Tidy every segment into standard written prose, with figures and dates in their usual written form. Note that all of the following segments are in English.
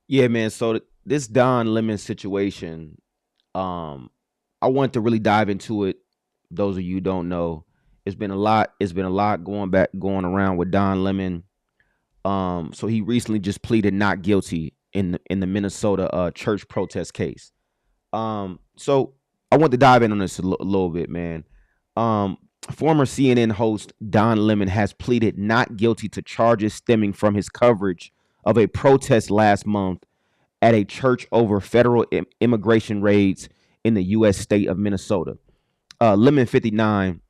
Yeah, man. So this Don Lemon situation, um, I want to really dive into it. Those of you who don't know, it's been a lot. It's been a lot going around with Don Lemon. So he recently just pleaded not guilty in the Minnesota church protest case. So I want to dive in on this a little bit, man. Um, Former CNN host Don Lemon has pleaded not guilty to charges stemming from his coverage of a protest last month at a church over federal immigration raids in the U.S. state of Minnesota. Lemon 59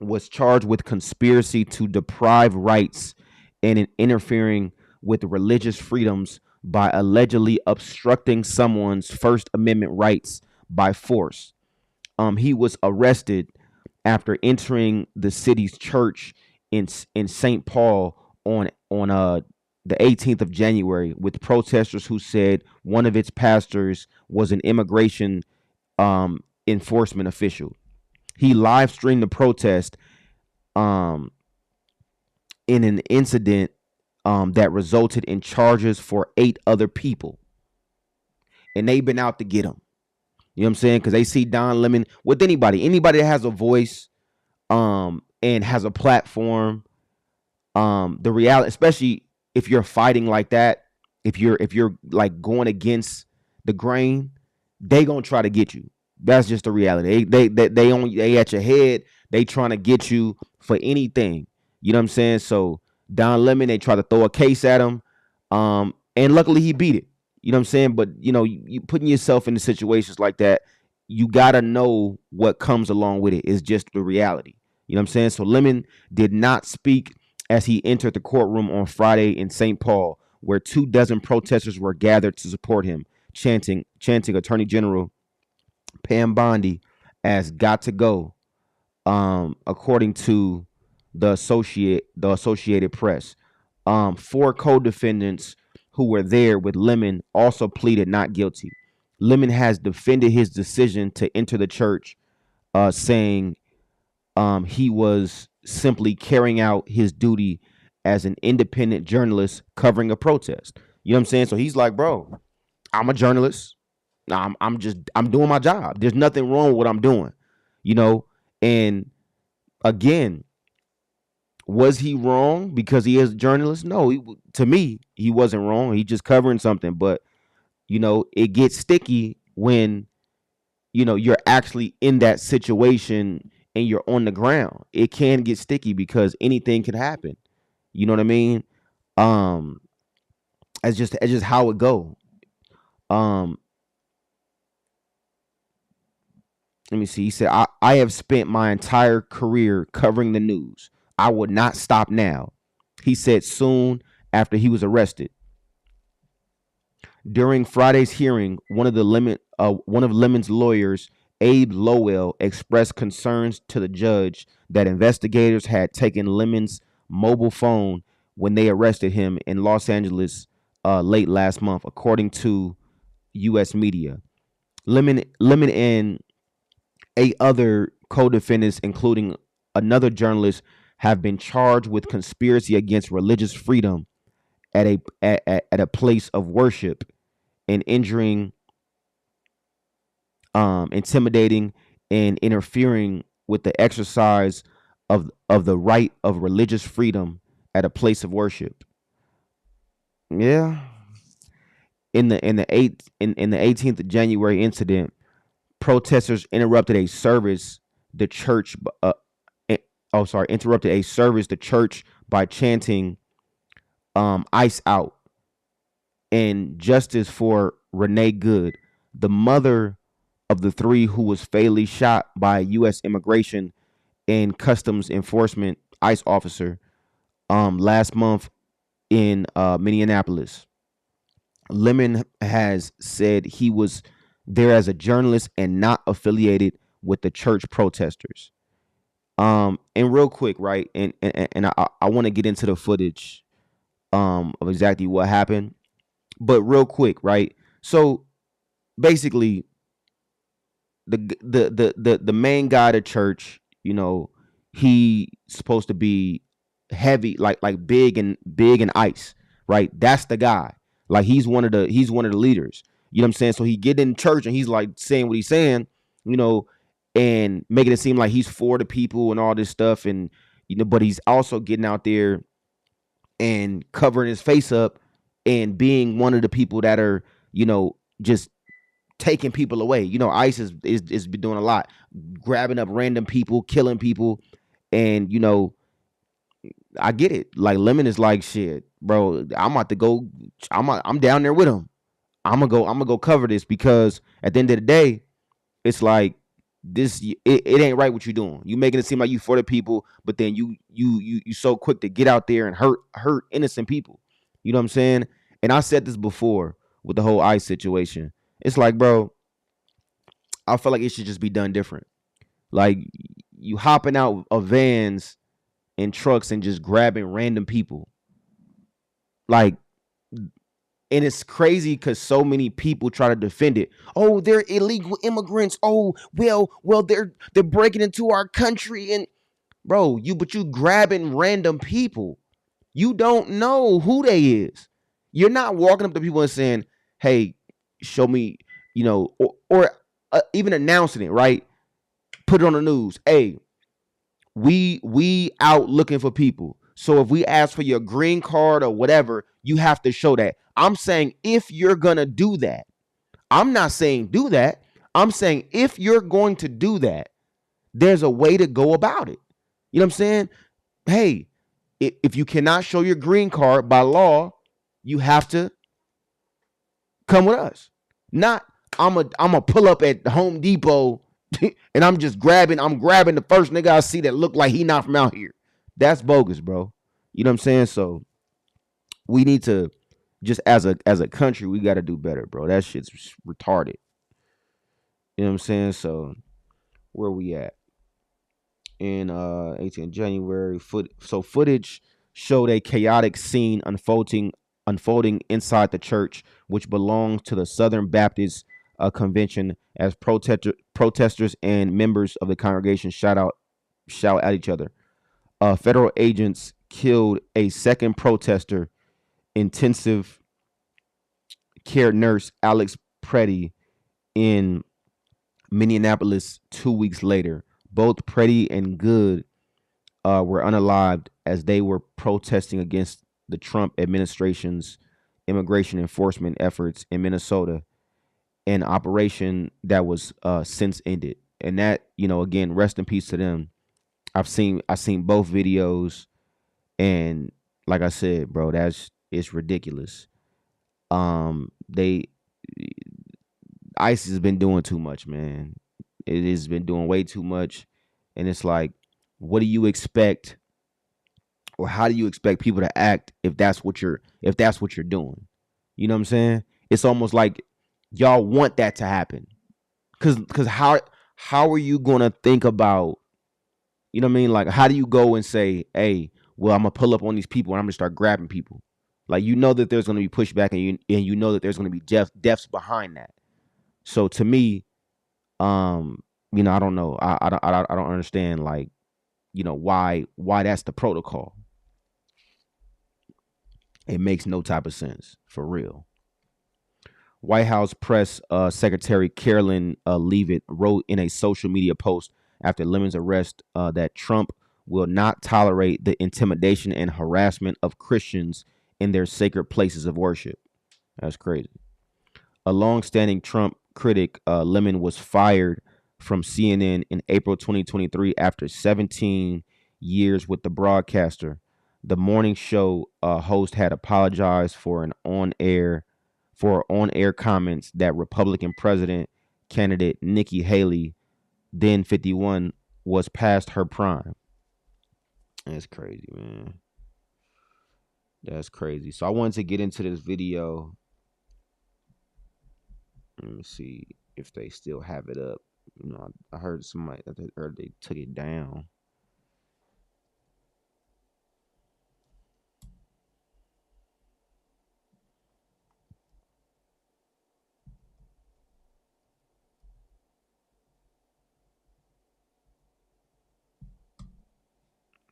was charged with conspiracy to deprive rights and in interfering with religious freedoms by allegedly obstructing someone's First Amendment rights by force. He was arrested after entering the city's church in St. Paul on the 18th of January with protesters who said one of its pastors was an immigration enforcement official. He live streamed the protest um, in an incident that resulted in charges for 8 other people, and they've been out to get him. You know what I'm saying? Because they see Don Lemon with anybody that has a voice, and has a platform. The reality, especially if you're fighting like that, if you're like going against the grain, they gonna try to get you. That's just the reality. They at your head. They trying to get you for anything. You know what I'm saying? So Don Lemon, they try to throw a case at him, and luckily he beat it. You know what I'm saying? But you putting yourself into situations like that, you gotta know what comes along with it. It's just the reality. You know what I'm saying? So Lemon did not speak as he entered the courtroom on Friday in St. Paul, where 2 dozen protesters were gathered to support him, chanting Attorney General Pam Bondi as got to go, according to the Associated Press. 4 co-defendants who were there with Lemon also pleaded not guilty. Lemon has defended his decision to enter the church, saying he was simply carrying out his duty as an independent journalist covering a protest. You know what I'm saying? So he's like, bro, I'm a journalist. I'm doing my job. There's nothing wrong with what I'm doing. You know, and again, was he wrong because he is a journalist? No, to me, he wasn't wrong. He just covering something. But it gets sticky when you're actually in that situation and you're on the ground. It can get sticky because anything can happen. You know what I mean? Um, it's just how it go. Um, Let me see. He said, I have spent my entire career covering the news. I would not stop now. He said soon after he was arrested. During Friday's hearing, one of Lemon's lawyers, Abe Lowell, expressed concerns to the judge that investigators had taken Lemon's mobile phone when they arrested him in Los Angeles late last month, according to U.S. media. Lemon and 8 other co-defendants, including another journalist, have been charged with conspiracy against religious freedom at a place of worship and injuring, intimidating, and interfering with the exercise of the right of religious freedom at a place of worship. Yeah, in the 18th of January incident, protesters interrupted a service. The church, eh, oh sorry, interrupted a service. The church by chanting, "Ice out" and "Justice for Renee Good," the mother of the 3 who was fatally shot by a U.S. Immigration and Customs Enforcement ICE officer last month in Minneapolis. Lemon has said he was there as a journalist and not affiliated with the church protesters. And real quick, right? And I want to get into the footage of exactly what happened, but real quick, right? So basically, the main guy at church, he supposed to be heavy, like big and ice, right? That's the guy. Like he's one of the leaders. You know what I'm saying? So he get in church and he's like saying what he's saying, you know, and making it seem like he's for the people and all this stuff. And but he's also getting out there and covering his face up and being one of the people that are, just taking people away. ICE is been doing a lot, grabbing up random people, killing people, and I get it. Like Lemon is like, shit, bro. I'm about to go. I'm down there with him. I'm gonna go cover this because at the end of the day, it's like it ain't right what you're doing. You making it seem like you for the people, but then you so quick to get out there and hurt innocent people. You know what I'm saying? And I said this before with the whole ICE situation. It's like, bro, I feel like it should just be done different. Like you hopping out of vans and trucks and just grabbing random people. Like, and it's crazy because so many people try to defend it. Oh, they're illegal immigrants. Oh, well, they're breaking into our country, and bro, you grabbing random people. You don't know who they is. You're not walking up to people and saying, "Hey, show me," or even announcing it, right? Put it on the news. Hey, we out looking for people. So if we ask for your green card or whatever, you have to show that. I'm saying if you're gonna do that, I'm not saying do that. I'm saying if you're going to do that, there's a way to go about it. You know what I'm saying? Hey, if you cannot show your green card by law, you have to come with us. Not I'm a pull up at Home Depot and I'm grabbing the first nigga I see that look like he not from out here. That's bogus, bro. You know what I'm saying? So we need to just as a country, we got to do better, bro. That shit's retarded. You know what I'm saying? So where we at? In 18th January, footage showed a chaotic scene unfolding inside the church, which belongs to the Southern Baptist Convention, as protesters and members of the congregation shout at each other. Federal agents killed a second protester, intensive care nurse Alex Preddy, in Minneapolis 2 weeks later. Both Preddy and Good were unalived as they were protesting against the Trump administration's immigration enforcement efforts in Minnesota, an operation that was since ended. And that, again, rest in peace to them. I've seen both videos, and like I said, bro, it's ridiculous. They ICE has been doing too much, man. It has been doing way too much, and it's like, what do you expect, or how do you expect people to act if that's what you're doing? You know what I'm saying? It's almost like y'all want that to happen, because how are you gonna think about, you know what I mean? Like, how do you go and say, hey, well, I'm gonna pull up on these people and I'm gonna start grabbing people? Like, that there's gonna be pushback, and you know that there's gonna be deaths behind that. So to me, um, I don't know. I don't understand, like, why that's the protocol. It makes no type of sense, for real. White House press secretary Carolyn Leavitt wrote in a social media post after Lemon's arrest that Trump will not tolerate the intimidation and harassment of Christians in their sacred places of worship. That's crazy. A long-standing Trump critic, Lemon was fired from CNN in April 2023 after 17 years with the broadcaster. The morning show host had apologized for on-air comments that Republican president candidate Nikki Haley, then 51, was past her prime. That's crazy, man. That's crazy. So I wanted to get into this video. Let me see if they still have it up. I heard somebody that they took it down.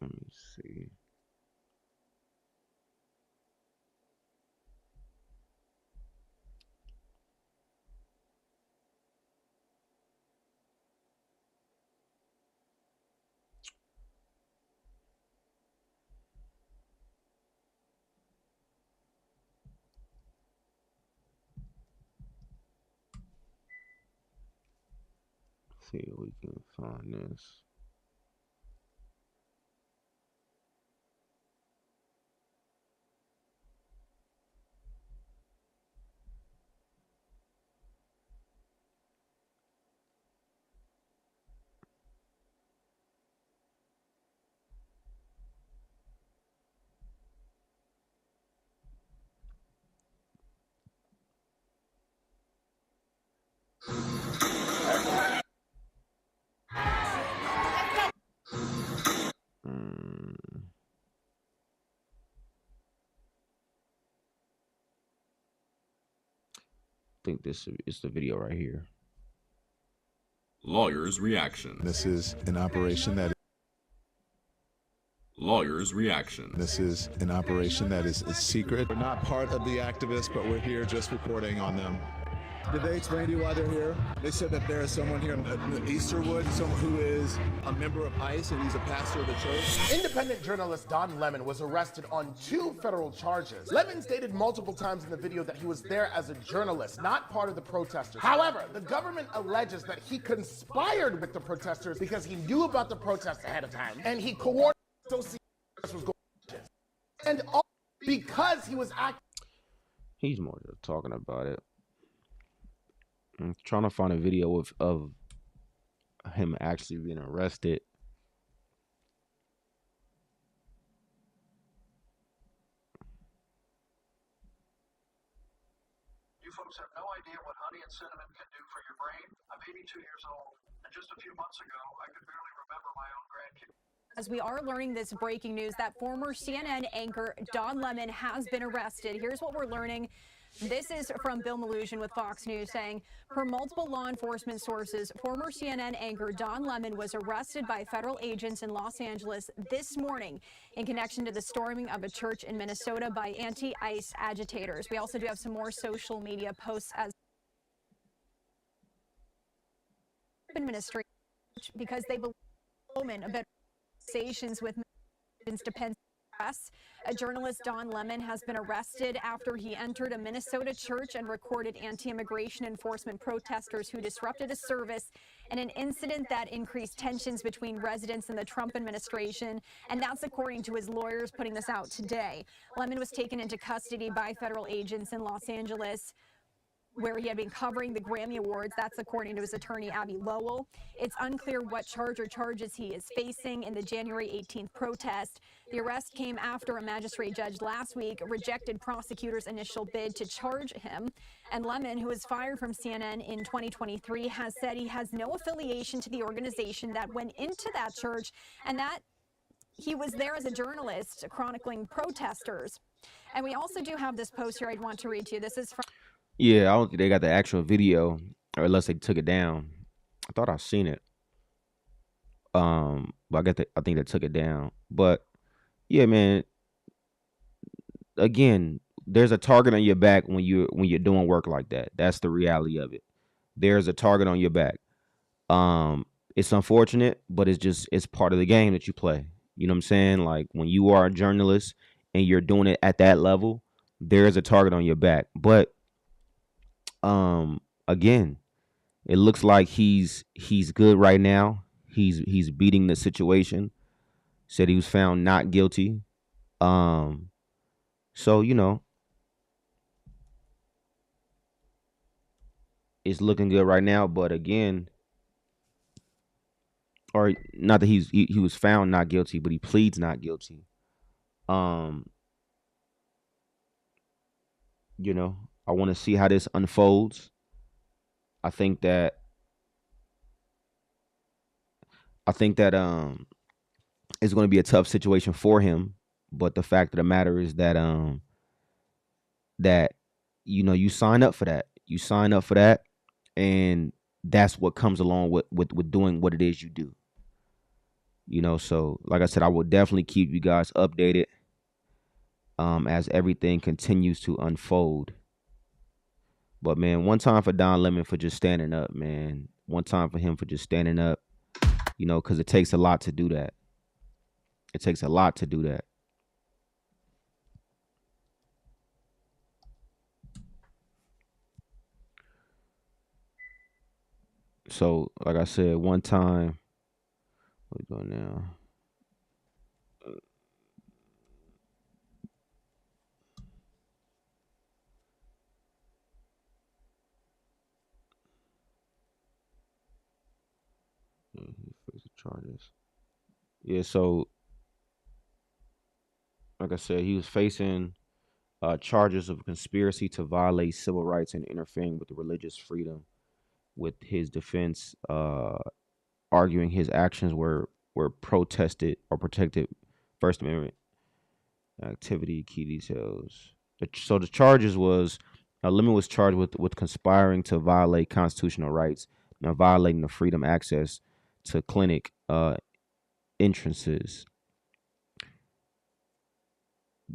Let me see. See if we can find this. Mm, I think this is the video right here. Lawyer's reaction. This is an operation that Lawyer's reaction. this is an operation that is secret. We're not part of the activists, but we're here just reporting on them. Did they explain to you why they're here? They said that there is someone here in Easterwood, someone who is a member of ICE and he's a pastor of the church. Independent journalist Don Lemmon was arrested on 2 federal charges. Lemmon stated multiple times in the video that he was there as a journalist, not part of the protesters. However, the government alleges that he conspired with the protesters because he knew about the protests ahead of time and he coordinated was going on. And all because he was acting. He's more just talking about it. I'm trying to find a video of him actually being arrested. You folks have no idea what honey and cinnamon can do for your brain. I'm 82 years old, and just a few months ago, I could barely remember my own grandkids. As we are learning this breaking news that former CNN anchor Don Lemon has been arrested. Here's what we're learning. This is from Bill Malugin with Fox News saying, per multiple law enforcement sources, former CNN anchor Don Lemon was arrested by federal agents in Los Angeles this morning in connection to the storming of a church in Minnesota by anti-ICE agitators. We also do have some more social media posts as administration because they believe about conversations with depends. A journalist, Don Lemon, has been arrested after he entered a Minnesota church and recorded anti-immigration enforcement protesters who disrupted a service in an incident that increased tensions between residents and the Trump administration. And that's according to his lawyers putting this out today. Lemon was taken into custody by federal agents in Los Angeles, where he had been covering the Grammy Awards. That's according to his attorney, Abby Lowell. It's unclear what charge or charges he is facing in the January 18th protest. The arrest came after a magistrate judge last week rejected prosecutors' initial bid to charge him. And Lemon, who was fired from CNN in 2023, has said he has no affiliation to the organization that went into that church and that he was there as a journalist chronicling protesters. And we also do have this post here I'd want to read to you. This is from... Yeah, I don't think they got the actual video, or unless they took it down. I thought I seen it. But I think they took it down. But yeah, man. Again, there's a target on your back when you're doing work like that. That's the reality of it. There's a target on your back. It's unfortunate, but it's part of the game that you play. You know what I'm saying? Like when you are a journalist and you're doing it at that level, there's a target on your back. But again, it looks like he's good right now. He's beating the situation. Said he was found not guilty. So it's looking good right now. But again, or not that he was found not guilty, but he pleads not guilty. I want to see how this unfolds. I think that it's going to be a tough situation for him, but the fact of the matter is that you sign up for that. You sign up for that, and that's what comes along with doing what it is you do. So like I said, I will definitely keep you guys updated as everything continues to unfold. But man, one time for Don Lemon for just standing up, man. One time for him for just standing up, because it takes a lot to do that. It takes a lot to do that. So, like I said, one time, what we doing now? He faced charges. Yeah, so like I said, he was facing charges of conspiracy to violate civil rights and interfering with the religious freedom. With his defense, arguing his actions were protested or protected First Amendment activity. Key details. So the charges was Lemon was charged with conspiring to violate constitutional rights and violating the freedom access to clinic entrances.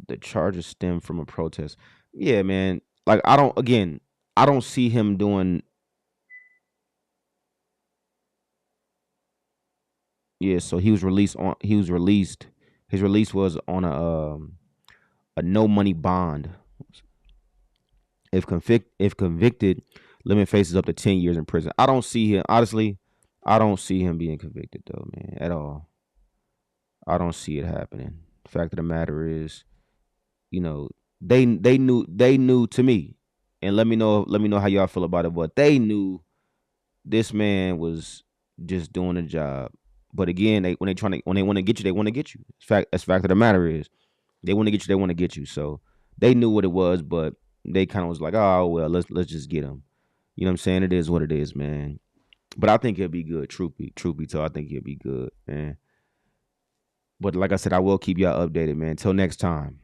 The charges stem from a protest. Yeah, man. Like I don't see him doing. Yeah, so he was released on. He was released. His release was on a no money bond. If convicted, Lemon faces up to 10 years in prison. I don't see him honestly. I don't see him being convicted though, man, at all. I don't see it happening. The fact of the matter is, you know, they knew to me, and let me know how y'all feel about it. But they knew this man was just doing a job. But again, when they want to get you, they want to get you. That's fact of the matter is they want to get you, they want to get you. So they knew what it was, but they kind of was like, oh well, let's just get him. You know what I'm saying? It is what it is, man. But I think he'll be good. Truth be told, I think he'll be good, man. But like I said, I will keep y'all updated, man. Until next time.